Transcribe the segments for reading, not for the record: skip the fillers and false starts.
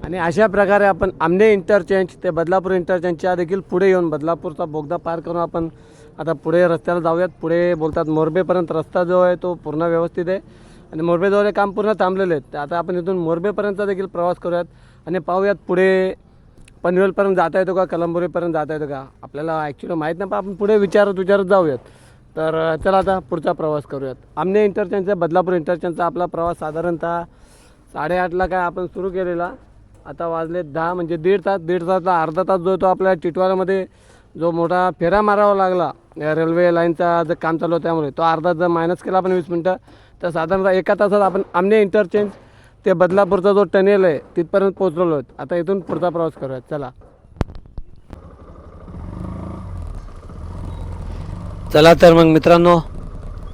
आणि अशा प्रकारे आपण आमने इंटरचेंज ते बदलापूर इंटरचेंजच्या देखील पुढे येऊन बदलापूरचा बोगदा पार करून आपण आता पुढे रस्त्याला जाऊयात. पुढे बोलतात मोरबेपर्यंत रस्ता जो आहे तो पूर्ण व्यवस्थित आहे आणि मोरबेजवळ काम पूर्ण थांबलेले आहेत. तर आता आपण इथून मोरबेपर्यंत देखील प्रवास करूयात आणि पाहूयात पुढे पनवेलपर्यंत जाता येतो का, कलंबोरीपर्यंत जाता येतो का, आपल्याला ॲक्च्युली माहीत नाही, पण आपण पुढे विचारत जाऊयात. तर चला आता पुढचा प्रवास करूयात. आमने इंटरचेंजचा बदलापूर इंटरचेंजचा आपला प्रवास साधारणतः 8:30ला काय आपण सुरू केलेला. आता वाजले 10, म्हणजे दीड तासला अर्धा तास जो तो आपल्या टिटवाळ्यामध्ये जो मोठा फेरा मारावा लागला रेल्वे लाईनचा जर काम चालू होतं त्यामुळे, तो अर्धा जर मायनस केला आपण 20 मिनटं, तर साधारणतः 1 तासात आपण आमने इंटरचेंज ते बदलापूरचा जो टनेल आहे तिथपर्यंत पोहोचलेलो आहेत. आता इथून पुढचा प्रवास करूयात. चला तर मग मित्रांनो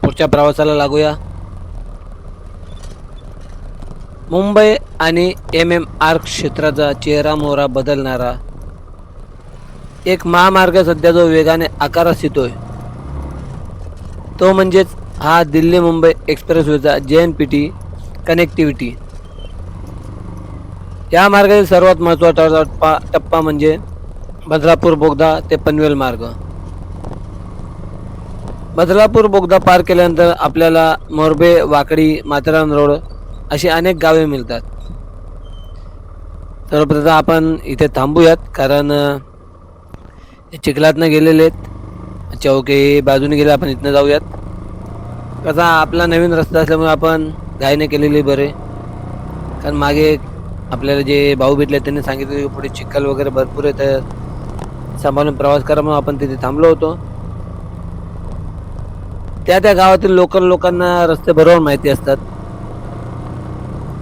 पुढच्या प्रवासाला लागूया. मुंबई आणि MMR क्षेत्राचा चेहरा मोहरा बदलणारा एक महामार्ग सध्या जो वेगाने आकारास येतोय तो म्हणजेच हा दिल्ली मुंबई एक्सप्रेसवेचा JNPT कनेक्टिव्हिटी. या मार्गातील सर्वात महत्त्वाचा टप्पा म्हणजे बदलापूर बोगदा ते पनवेल मार्ग. बदलापूर बोगदा पार केल्यानंतर आपल्याला मोरबे, वाकडी, माथेरान रोड अशी अनेक गावे मिळतात. सर्वप्रथम आपण इथे थांबूयात, कारण चिखलातनं गेलेले आहेत, चौके बाजूने गेले, आपण इथनं जाऊयात. कसा आपला नवीन रस्ता असल्यामुळे आपण घाईने केलेली बरे, कारण मागे आपल्याला जे भाऊ भेटले त्यांनी सांगितलं की पुढे चिखल वगैरे भरपूर आहे, तर सांभाळून प्रवास करा, म्हणून आपण तिथे थांबलो होतो. त्या गावातील लोकांना रस्ते बरोबर माहिती असतात,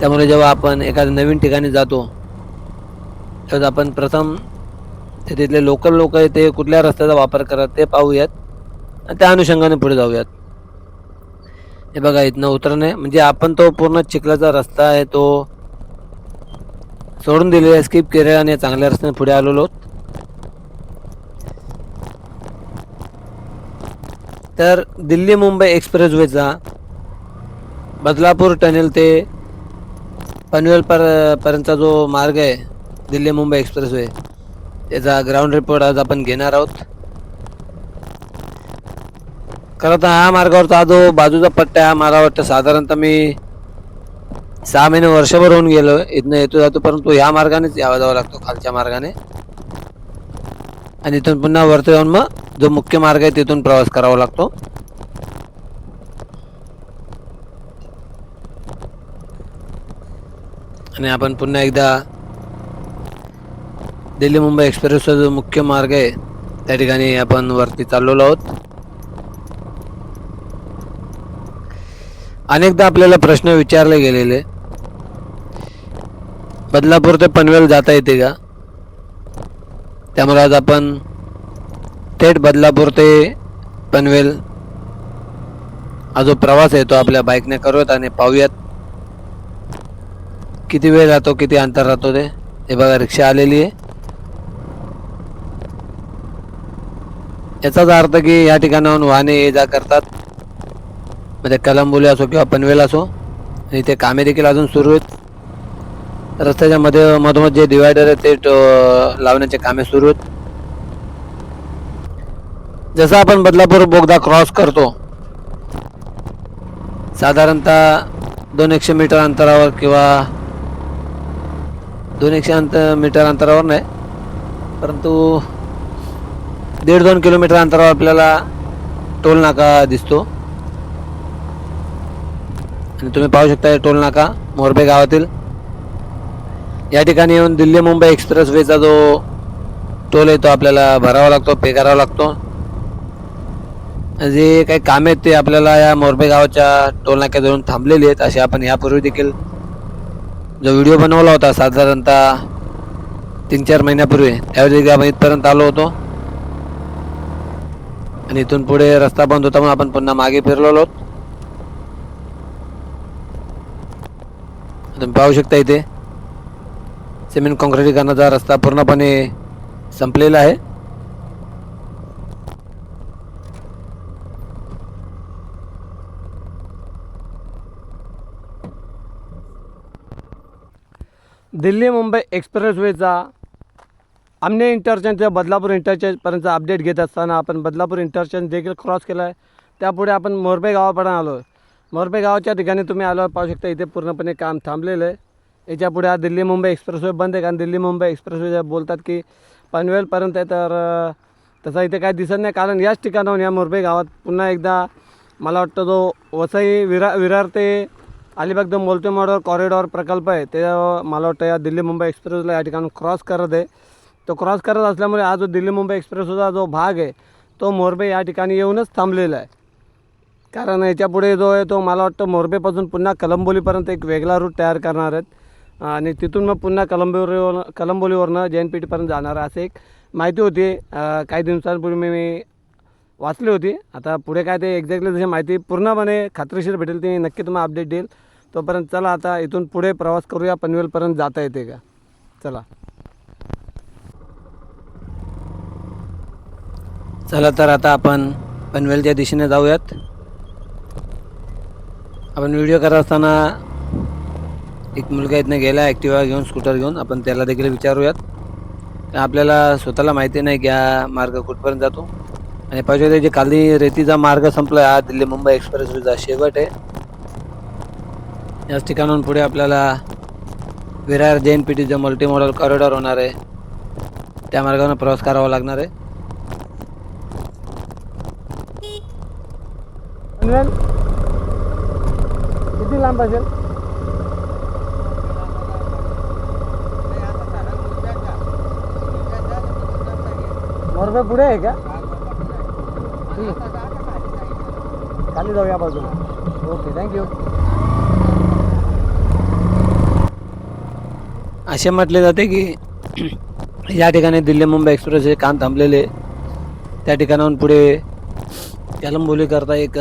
त्यामुळे जेव्हा आपण एखाद्या नवीन ठिकाणी जातो तेव्हा आपण प्रथम तिथले लोक ते कुठल्या रस्त्याचा वापर करतात ते पाहूयात आणि त्या अनुषंगाने पुढे जाऊयात. हे बघा, इथनं उतरणे म्हणजे आपण तो पूर्ण चिखलाचा रस्ता आहे तो सोडून दिलेला, स्किप केले आणि चांगल्या रस्त्याने पुढे आलेलो. तर दिल्ली मुंबई एक्सप्रेसवेचा बदलापूर टनेल ते पनवेल पर्यंतचा जो मार्ग आहे दिल्ली मुंबई एक्सप्रेसवे, त्याचा ग्राउंड रिपोर्ट आज आपण घेणार आहोत. खरं तर हा मार्गावरचा जो बाजूचा पट्टा आहे, मला वाटतं साधारणतः मी 6 महिने वर्षभर होऊन गेलो इथनं येतो जातो, परंतु ह्या मार्गानेच जावं लागतो, खालच्या मार्गाने, आणि इथून पुन्हा वरती जाऊन मग जो मुख्य मार्ग आहे तिथून प्रवास करावा लागतो. आणि आपण पुन्हा एकदा दिल्ली मुंबई एक्सप्रेसचा जो मुख्य मार्ग आहे त्या ठिकाणी आपण वरती चाललेलो आहोत. अनेकदा आपल्याला प्रश्न विचारले गेलेले, बदलापूर ते पनवेल जाता येते का? त्यामुळे आज आपण थेट बदलापूर ते पनवेल हा जो प्रवास आहे तो आपल्या बाईकने करूयात आणि पाहूयात किती वेळ राहतो, किती अंतर राहतो ते. हे बघा, रिक्षा आलेली आहे. याचाच अर्थ की या ठिकाणाहून वाहने ये जा करतात, म्हणजे कलंबोली असो किंवा पनवेल असो. आणि इथे कामे देखील अजून सुरू आहेत. रस्त्याच्या मधोमध जे डिवायडर आहे ते लावण्याचे कामे सुरू आहेत. जसं आपण बदलापूर बोगदा क्रॉस करतो, साधारणतः 200 मीटर अंतरावर किंवा 200 मीटर अंतरावर नाही, परंतु 1.5-2 किलोमीटर अंतरावर आपल्याला टोल नाका दिसतो. आणि तुम्ही पाहू शकता टोल नाका मोरबे गावातील. या ठिकाणी येऊन दिल्ली मुंबई एक्सप्रेसवेचा जो टोल आहे तो आपल्याला भरावा लागतो, पे करावा लागतो. जे काही कामे आहेत ते आपल्याला या मोरबे गावाच्या टोल नाक्याजवळून थांबलेली आहेत. असे आपण यापूर्वी देखील जो व्हिडिओ बनवला होता साधारणतः 3-4 महिन्यापूर्वी, त्यावेळी आपण इथपर्यंत आलो होतो आणि इथून पुढे रस्ता बंद होता म्हणून आपण पुन्हा मागे फिरलो आहोत. तुम्ही पाहू शकता इथे सिमेंट काँक्रिटीकरणाचा रस्ता पूर्णपणे संपलेला आहे. दिल्ली मुंबई एक्सप्रेसवेचा आमने इंटरचेंज ते बदलापूर इंटरचेंजपर्यंत अपडेट घेत असताना आपण बदलापूर इंटरचेंज देखील क्रॉस केला आहे. त्यापुढे आपण मोरबे गावापर्यंत आलो आहे. मोरबे गावाच्या ठिकाणी तुम्ही आलो पाहू शकता, इथे पूर्णपणे काम थांबलेलं आहे. याच्या पुढे हा दिल्ली मुंबई एक्सप्रेसवे बंद आहे, कारण दिल्ली मुंबई एक्सप्रेसवे बोलतात की पनवेलपर्यंत आहे. तर तसं इथे काय दिसत नाही, कारण याच ठिकाणाहून या मोरबे गावात पुन्हा एकदा मला वाटतं जो वसई विरार ते अलिबाग द मोल्टे मॉडल कॉरिडॉर प्रकल्प आहे ते मला वाटतं या दिल्ली मुंबई एक्सप्रेसला या ठिकाणी क्रॉस करत आहे. तो क्रॉस करत असल्यामुळे हा जो दिल्ली मुंबई एक्सप्रेसचा जो भाग आहे तो मोरबे या ठिकाणी येऊनच थांबलेला आहे. कारण याच्यापुढे जो आहे तो मला वाटतं मोरबेपासून पुन्हा कलंबोलीपर्यंत एक वेगळा रूट तयार करणार आहेत आणि तिथून मग पुन्हा कलंबोलीवरनं JNPT जाणार असं एक माहिती होती. काही दिवसांपूर्वी मी वाचली होती. आता पुढे काय ते एक्झॅक्टली जशी माहिती पूर्णपणे खात्रीशीर भेटेल ती नक्की तुम्हाला अपडेट देईल. तोपर्यंत चला आता इथून पुढे प्रवास करूया, पनवेलपर्यंत जाता येते का. चला तर आता आपण पनवेलच्या दिशेने जाऊयात. आपण व्हिडिओ करत असताना एक मुलगा इथनं गेला ॲक्टिवा घेऊन, स्कूटर घेऊन. आपण त्याला देखील विचारूयात. आपल्याला स्वतःला माहिती नाही की हा मार्ग कुठपर्यंत जातो. आणि पाहिजे जे खाली रेतीचा मार्ग संपला, हा दिल्ली मुंबई एक्सप्रेसवेचा शेवट आहे. याच ठिकाणाहून पुढे आपल्याला Virar JNPT multi modal corridor होणार आहे, त्या मार्गाने प्रवास करावा लागणार आहे. किती लांब असेल? मोरबे पुढे आहे का? खाली जाऊया बाजूला. Okay, thank you. असे म्हटले जाते की या ठिकाणी दिल्ली मुंबई एक्सप्रेस हे काम थांबलेले. त्या ठिकाणाहून पुढे कलंबोली करता एक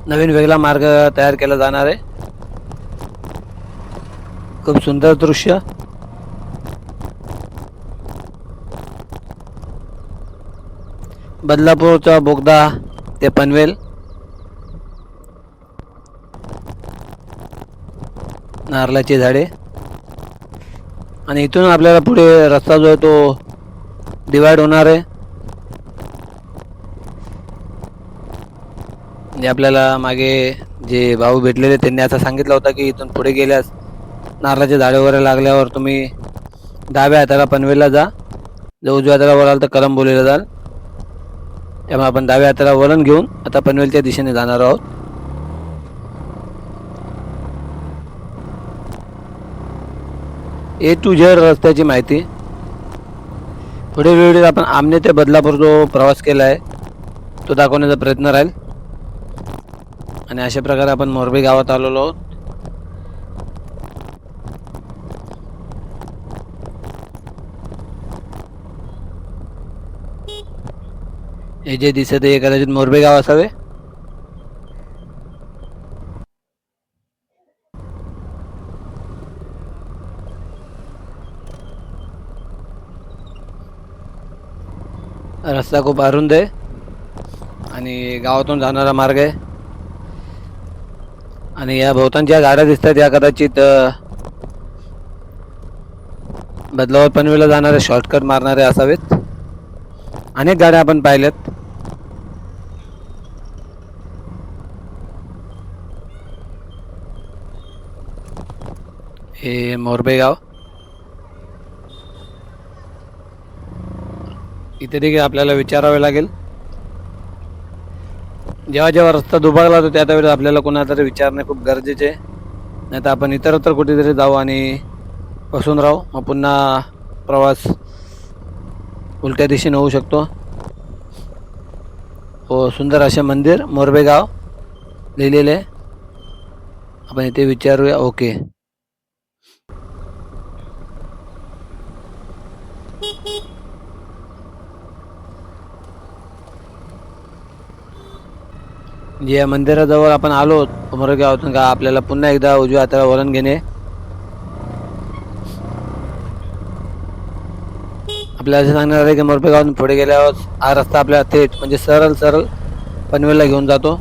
नवीन वेगळा मार्ग तयार केला जाणार आहे. खूप सुंदर दृश्य. बदलापूरचा बोगदा ते पनवेल, नारळाची झाडे, आणि इथून आपल्याला पुढे रस्ता जो आहे तो डिवाइड होणार आहे. म्हणजे आपल्याला मागे जे भाऊ भेटलेले त्यांनी असं सांगितलं होतं की इथून पुढे गेल्यास नारळाच्या झाडे वगैरे लागल्यावर तुम्ही डाव्या हाताला पनवेलला जा, जर उजव्या हाताला वळाल तर कलंबोलीला जाल. त्यामुळे आपण डाव्या हाताला वळण घेऊन आता पनवेलच्या दिशेने जाणार आहोत. A to Z रस्त्याची माहिती. पुढे व्हिडिओत आपण आमने ते बदलापूर जो प्रवास केला आहे तो दाखवण्याचा प्रयत्न राहील. आणि अशा प्रकारे आपण मोरबे गावात आलेलो आहोत. हे जे दिसत आहे कदाचित मोरबे गाव असावे. रस्ता खूप अरुंद आहे आणि गावातून जाणारा मार्ग आहे. आणि या बहुतांश ज्या गाड्या दिसतात या कदाचित बदलावर पनवेलला जाणारे शॉर्टकट मारणारे असावेत. अनेक गाड्या आपण पाहिल्यात. हे मोरबे गाव. इथे देखील आपल्याला विचारावे लागेल. जेव्हा जेव्हा रस्ता दुभागला होतो त्या वेळेस आपल्याला कोणाला तरी विचारणे खूप गरजेचे आहे. नाही तर आपण इतरत्र कुठेतरी जाऊ आणि बसून राहू, मग पुन्हा प्रवास उलट्या दिशेने होऊ शकतो. हो, सुंदर असे मंदिर मोरबे गाव लिहिलेले आहे. आपण इथे विचारूया. ओके, जे मंदिराजवळ आपण आलो मोरबे गावातून का आपल्याला पुन्हा एकदा उजव्या हाताला वळण घेणे. आपल्याला असं सांगणार आहे की मोरबे गावातून पुढे गेल्यावर हा रस्ता आपल्याला थेट म्हणजे सरळ पनवेलला घेऊन जातो.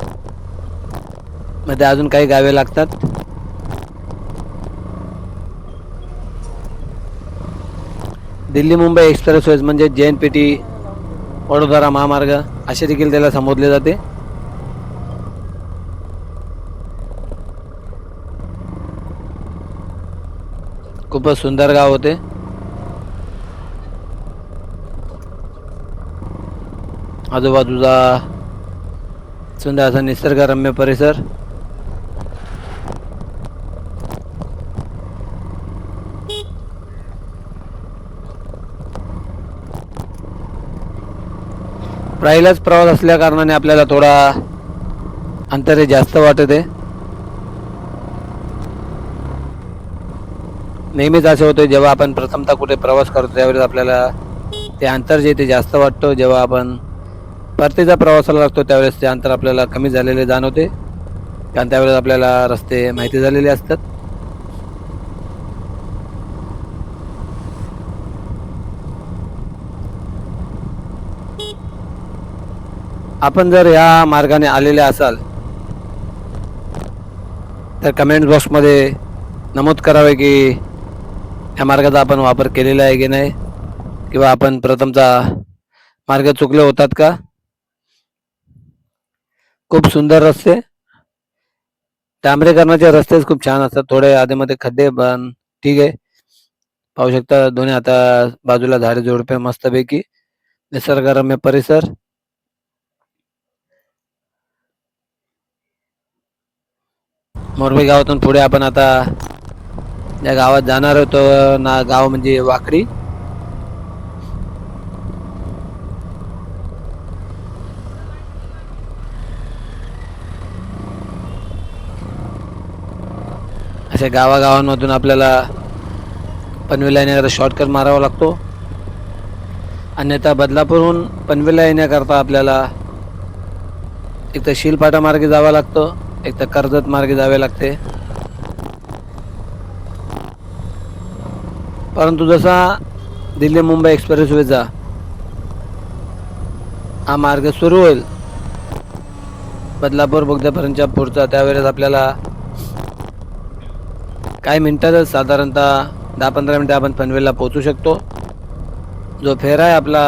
मध्ये अजून काही गावे लागतात. दिल्ली मुंबई एक्सप्रेसवेज म्हणजे JNPT वडोदरा महामार्ग असे देखील त्याला संबोधले जाते. खूपच सुंदर गाव होते. आजूबाजूचा सुंदर असा निसर्गरम्य परिसर. पहिलाच प्रवास असल्या कारणाने आपल्याला थोडा अंतर जास्त वाटत आहे. नेहमीच असे होते जेव्हा आपण प्रथमतः कुठे प्रवास करतो त्यावेळेस आपल्याला ते अंतर जे ते जास्त वाटतं. जेव्हा आपण परतीचा प्रवासाला लागतो त्यावेळेस ते अंतर आपल्याला कमी झालेले जाणवते, कारण त्यावेळेस आपल्याला रस्ते माहिती झालेले असतात. आपण जर या मार्गाने आलेले असाल तर कमेंट बॉक्समध्ये नमूद करावे की या मार्गाचा आपण वापर केलेला आहे की नाही, किंवा आपण प्रथमतः मार्ग चुकले होतात का. खूप सुंदर रस्ते, डांबरीकरणाचे रस्तेच खूप छान असतात. थोडे आधीमध्ये खड्डे पण ठीक आहे. पाहू शकता दोन्ही आता बाजूला झाडे झुडपे मस्तपैकी निसर्गरम्य परिसर. मोरबी गावातून पुढे आपण आता या गावात जाणार होतो ना. गाव म्हणजे वाकडी. अशा गावागावांमधून आपल्याला पनवेलला येण्याकरता शॉर्टकट मारावा लागतो. अन्यथा बदलापूरहून पनवेलला येण्याकरता आपल्याला एक तर शीलपाटा मार्गे जावं लागतं, एक तर कर्जत मार्गे जावे लागते. परंतु जसा दिल्ली मुंबई एक्सप्रेसवेचा हा मार्ग सुरू होईल बदलापूर बोगद्यापर्यंतच्या पुढचा, त्यावेळेस आपल्याला काही मिनिटातच साधारणतः 10-15 मिनिटं आपण पनवेलला पोहोचू शकतो. जो फेरा आहे आपला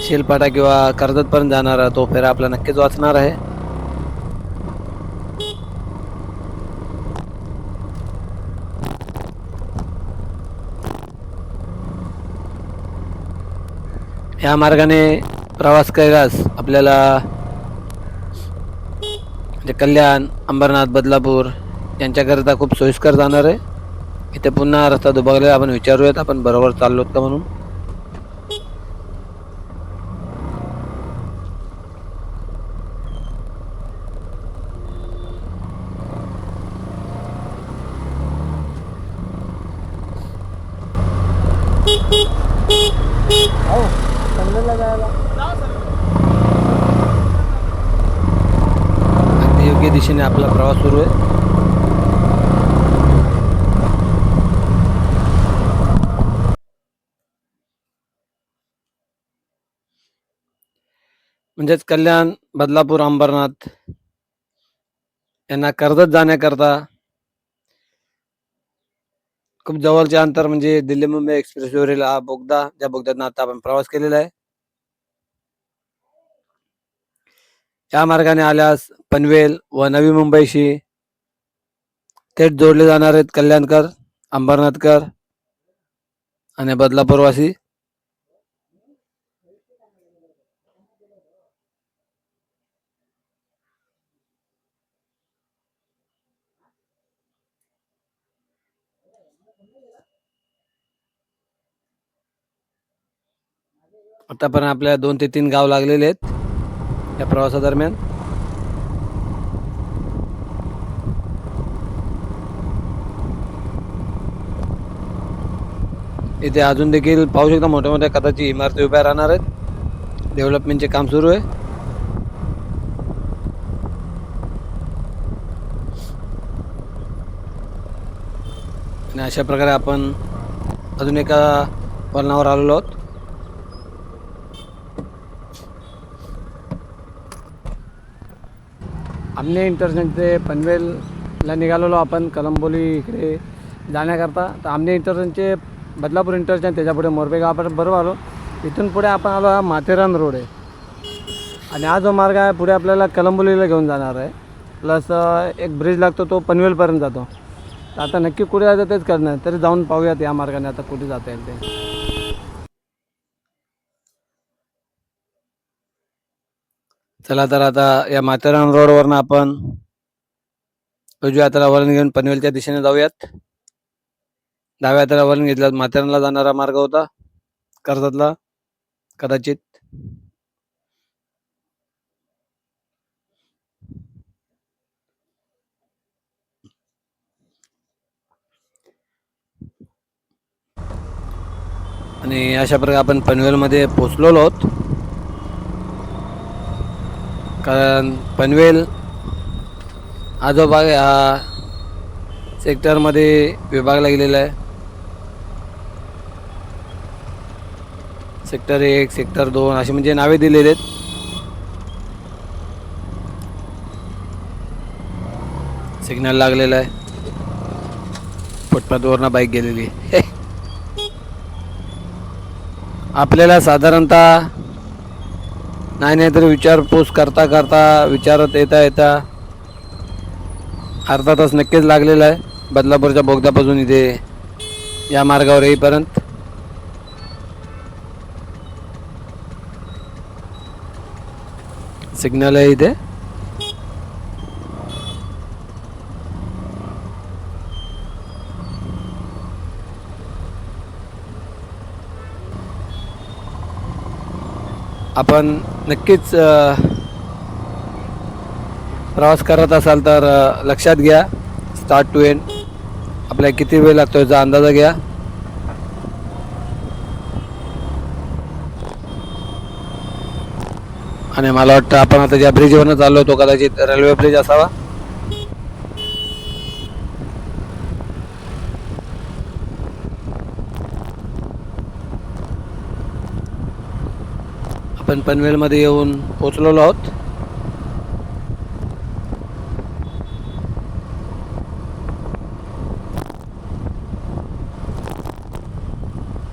शीलपाटा किंवा कर्जतपर्यंत जाणारा, तो फेरा आपला नक्कीच वाचणार आहे. या मार्गाने प्रवास केल्यास आपल्याला कल्याण, अंबरनाथ, बदलापूर यांच्याकरिता खूप सोयीस्कर जाणार आहे. इथे पुन्हा रस्ता दुभागलेला आपण विचारूयात आपण बरोबर चाललोत का म्हणून. अगदी योग्य दिशेने आपला प्रवास सुरू आहे. म्हणजेच कल्याण, बदलापूर, अंबरनाथ यांना कर्जत जाण्याकरता खूप जवळचे अंतर म्हणजे दिल्ली मुंबई एक्सप्रेसवेवरील हा बोगदा, ज्या बोगद्यातून आता आपण प्रवास केलेला आहे. या मार्गाने आल्यास पनवेल व नवी मुंबईशी थेट जोडले जाणार आहेत कल्याणकर, अंबरनाथकर आणि बदलापूरवासी. आतापर्यंत आपल्याला 2 ते 3 गाव लागलेले आहेत या प्रवासादरम्यान. इथे अजून देखील पाहू शकता मोठ्या मोठ्या कदाचित इमारती उभ्या राहणार आहेत. डेव्हलपमेंटचे काम सुरू आहे. आणि अशा प्रकारे आपण अजून एका वळणावर आलेलो आहोत. आमने इंटरचेंज ते पनवेलला निघालेलो आपण कलंबोली इकडे जाण्याकरता. तर आमने इंटरचेंजचे बदलापूर इंटरचेंज, त्याच्या पुढे मोरबे गावापर्यंत बरोबर आलो. इथून पुढे आपण आलो, हा माथेरान रोड आहे. आणि हा जो मार्ग आहे पुढे आपल्याला कलंबोलीला घेऊन जाणार आहे. प्लस एक ब्रिज लागतो, तो पनवेलपर्यंत जातो. तर आता नक्की कुठे जायचं तेच करणार, तरी जाऊन पाहूयात या मार्गाने आता कुठे जाता येईल ते. चला तर आता या माथेरान रोडवरनं आपण उजव्या हाताला वळण घेऊन पनवेलच्या दिशेने जाऊयात. डाव्या हाताला वळण घेतल्यास माथेरानला जाणारा मार्ग होता, कर्जतला कदाचित. आणि अशा प्रकारे आपण पनवेलमध्ये पोचलेलो आहोत. कारण पनवेल हा जो भाग हा सेक्टरमध्ये विभागला गेलेला आहे. सेक्टर 1, सेक्टर 2 असे म्हणजे नावे दिलेले आहेत. सिग्नल लागलेला आहे, फुटपाथवरनं बाईक गेलेली आहे. आपल्याला साधारणतः नाही तरी विचारपूस करता करता विचारत येता अर्धा तास नक्कीच लागलेला आहे, बदलापूरच्या बोगद्यापासून इथे या मार्गावर येईपर्यंत. सिग्नल आहे इथे. आपण नक्कीच प्रवास करत असाल तर लक्षात घ्या, स्टार्ट टू एंड आपल्याला किती वेळ लागतो याचा अंदाजा घ्या. आणि मला वाटतं आपण आता ज्या ब्रिजवरनं चाललो तो कदाचित रेल्वे ब्रिज असावा. आपण पनवेलमध्ये येऊन पोचलेलो आहोत.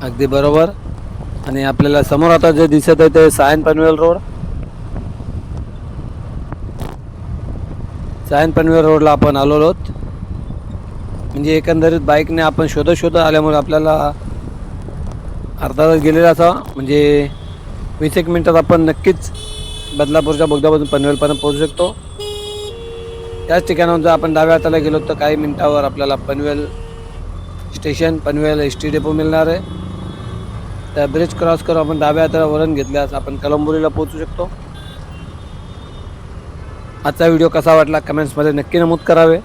अगदी बरोबर. आणि आपल्याला समोर आता जे दिसत आहे ते सायन पनवेल रोड. सायन पनवेल रोडला आपण आलेलो आहोत. म्हणजे एकंदरीत बाईकने आपण शोधत आल्यामुळे आपल्याला अर्धा तास गेलेला असावा. म्हणजे 20 मिनिटात आपण नक्कीच बदलापूरच्या बोगद्यापासून पनवेलपर्यंत पोहोचू शकतो. त्याच ठिकाणाहून जर आपण डाव्या हाताला गेलो तर काही मिनिटावर आपल्याला Panvel station, Panvel S T depot मिळणार आहे. त्या ब्रिज क्रॉस करून आपण डाव्या हाताला वळण घेतल्यास आपण कलंबोलीला पोहोचू शकतो. आजचा व्हिडिओ कसा वाटला कमेंट्समध्ये नक्की नमूद करावे.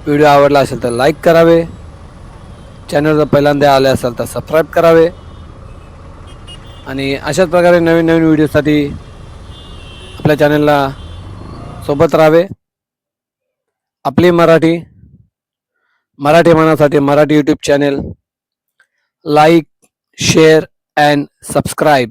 व्हिडिओ आवडला असेल तर लाईक करावे. चॅनल जर पहिल्यांदा आले असेल तर सबस्क्राईब करावे. आणि अशाच प्रकारे नवीन व्हिडिओसाठी आपल्या चॅनलला सोबत राहावे. आपली मराठी मनासाठी Marathi YouTube channel like, share and subscribe.